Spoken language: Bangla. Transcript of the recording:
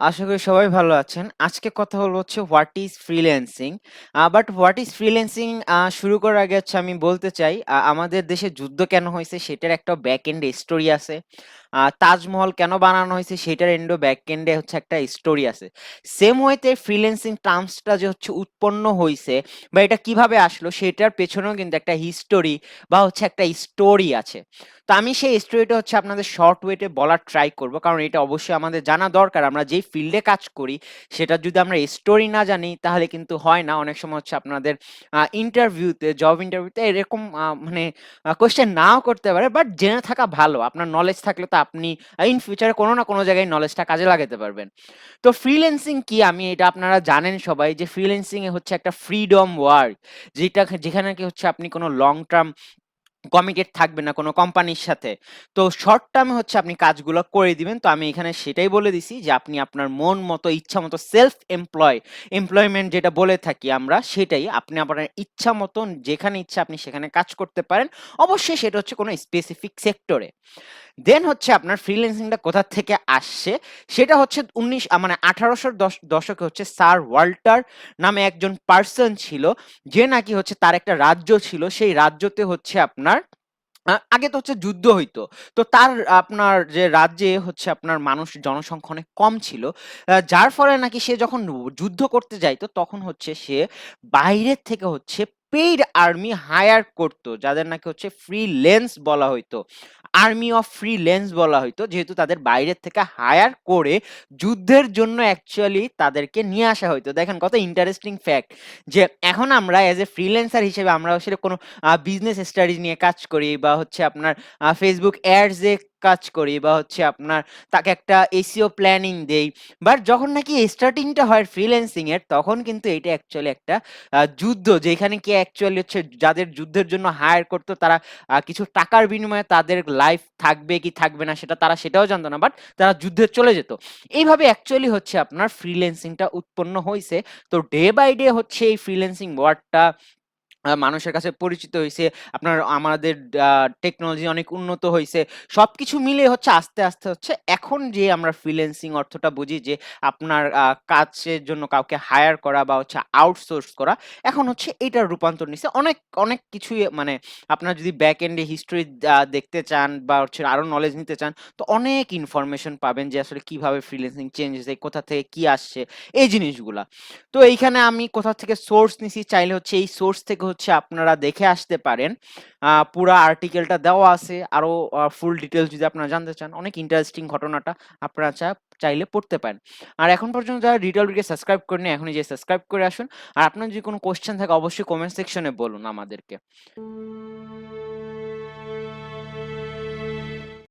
আশা করি সবাই ভালো আছেন। আজকে কথা বলবো হচ্ছে what is freelancing. But what is freelancing শুরু করার আগে হচ্ছে আমি বলতে চাই আমাদের দেশে যুদ্ধ কেন হয়েছে সেটার একটা ব্যাক এন্ড স্টোরি আছে। তাজমহল কেন বানানো হয়েছে সেটার ব্যাক এন্ডে হচ্ছে একটা স্টোরি আছে। সেম ওয়েতে ফ্রিল্যান্সিং টার্মসটা যে হচ্ছে উৎপন্ন হয়েছে বা এটা কিভাবে আসলো সেটার পেছনেও কিন্তু একটা হিস্টোরি বা হচ্ছে একটা স্টোরি আছে। তো আমি সেই স্টোরিটা হচ্ছে আপনাদের শর্ট ওয়েতে বলার ট্রাই করব, কারণ এটা অবশ্যই আমাদের জানা দরকার। আমরা যেই ফিল্ডে কাজ করি সেটা যদি আমরা স্টোরি না জানি তাহলে কিন্তু হয় না। অনেক সময় হচ্ছে আপনাদের ইন্টারভিউতে, জব ইন্টারভিউতে এরকম মানে কোয়েশ্চেন নাও করতে পারে, বাট জেনে থাকা ভালো। আপনার নলেজ থাকলে তো আপনি ইন ফিউচারে কোনো না কোনো জায়গায় নলেজটা কাজে লাগাতে পারবেন। তো ফ্রিল্যান্সিং কি, আমি এটা আপনারা জানেন সবাই যে ফ্রিল্যান্সিং এ হচ্ছে একটা ফ্রিডম ওয়ার্ক, যেখানে কি হচ্ছে আপনি কোনো লং টার্ম কমিটেড থাকবেন না কোনো কোম্পানির সাথে। তো শর্ট টার্মে হচ্ছে আপনি কাজগুলো করে দিবেন। তো আমি এখানে সেটাই বলে দিছি যে আপনি আপনার মন মতো ইচ্ছা মতো সেলফ এমপ্লয়মেন্ট যেটা বলে থাকি আমরা, সেটাই আপনি আপনার ইচ্ছা মতন যেখানে ইচ্ছা আপনি সেখানে কাজ করতে পারেন। অবশ্যই সেটা হচ্ছে কোনো স্পেসিফিক সেক্টরে। দেন হচ্ছে আপনার ফ্রিল্যান্সিংটা কোথা থেকে আসছে, সেটা হচ্ছে 1800 দশকে হচ্ছে স্যার ওয়াল্টার নামে একজন পার্সন ছিল, যে নাকি হচ্ছে তার একটা রাজ্য ছিল। সেই রাজ্যতে হচ্ছে আপনার আগে তো হচ্ছে যুদ্ধ হইতো। তো তার আপনার যে রাজ্যে হচ্ছে আপনার মানুষ জনসংখ্যা অনেক কম ছিল। যার ফলে নাকি সে যখন যুদ্ধ করতে যাইতো তখন হচ্ছে সে বাইরের থেকে হচ্ছে পেইড আর্মি হায়ার করতো, যাদের নাকি হচ্ছে ফ্রিল্যান্স বলা হইতো। আর্মি অফ ফ্রিল্যান্স বলা হইতো, যেহেতু তাদের বাইরের থেকে হায়ার করে যুদ্ধের জন্য অ্যাকচুয়ালি তাদেরকে নিয়ে আসা হইতো। দেখেন কত ইন্টারেস্টিং ফ্যাক্ট যে এখন আমরা এজ এ ফ্রিল্যান্সার হিসেবে আমরা আসলে কোনো বিজনেস স্টাডিজ নিয়ে কাজ করি, বা হচ্ছে আপনার ফেসবুক অ্যাডস এ কাজ করি, বা হচ্ছে আপনার তাকে একটা এসইও প্ল্যানিং দেই। বাট যখন নাকি স্টার্টিংটা হয় ফ্রিল্যান্সিং এর, তখন কিন্তু এটা অ্যাকচুয়ালি একটা যুদ্ধ, যেখানে কি অ্যাকচুয়ালি হচ্ছে যাদের যুদ্ধের জন্য হায়ার করতো তারা কিছু টাকার বিনিময়ে তাদের লাইফ থাকবে কি থাকবে না সেটা তারা সেটাও জানতো না, বাট তারা যুদ্ধে চলে যেত। এইভাবে অ্যাকচুয়ালি হচ্ছে আপনার ফ্রিল্যান্সিংটা উৎপন্ন হয়েছে। তো ডে বাই ডে হচ্ছে এই ফ্রিল্যান্সিং ওয়ার্ডটা মানুষের কাছে পরিচিত হইছে। আপনার আমাদের টেকনোলজি অনেক উন্নত হইছে। সবকিছু মিলিয়ে হচ্ছে আস্তে, আস্তে হচ্ছে এখন যে আমরা ফ্রিল্যান্সিং অর্থটা বুঝি যে আপনার কাজের জন্য কাউকে হায়ার করা বা হচ্ছে আউটসোর্স করা, এখন হচ্ছে এটার রূপান্তর নিছে। অনেক, অনেক কিছুই মানে আপনার যদি ব্যাক এন্ডে হিস্ট্রি দেখতে চান বা হচ্ছে আরো নলেজ নিতে চান, তো অনেক ইনফরমেশন পাবেন যে আসলে কিভাবে ফ্রিল্যান্সিং চেঞ্জ হয়েছে, কোথা থেকে কি আসছে এই জিনিসগুলা। তো এইখানে আমি কোথা থেকে সোর্স নিছি, চাইলে হচ্ছে এই সোর্স থেকে হচ্ছে আপনারা দেখে আসতে পারেন। পুরা আর্টিকেলটা দেওয়া আছে। আরো ফুল ডিটেইলস যদি আপনারা জানতে চান, অনেক ইন্টারেস্টিং ঘটনাটা আপনারা চাইলে পড়তে পারেন। আর এখন পর্যন্ত যারা ডিটেইল উইটকে সাবস্ক্রাইব করেনি, এখনই যে সাবস্ক্রাইব করে আসুন। আর আপনার যদি কোনো কোশ্চেন থাকে অবশ্যই কমেন্ট সেকশনে বলুন আমাদেরকে।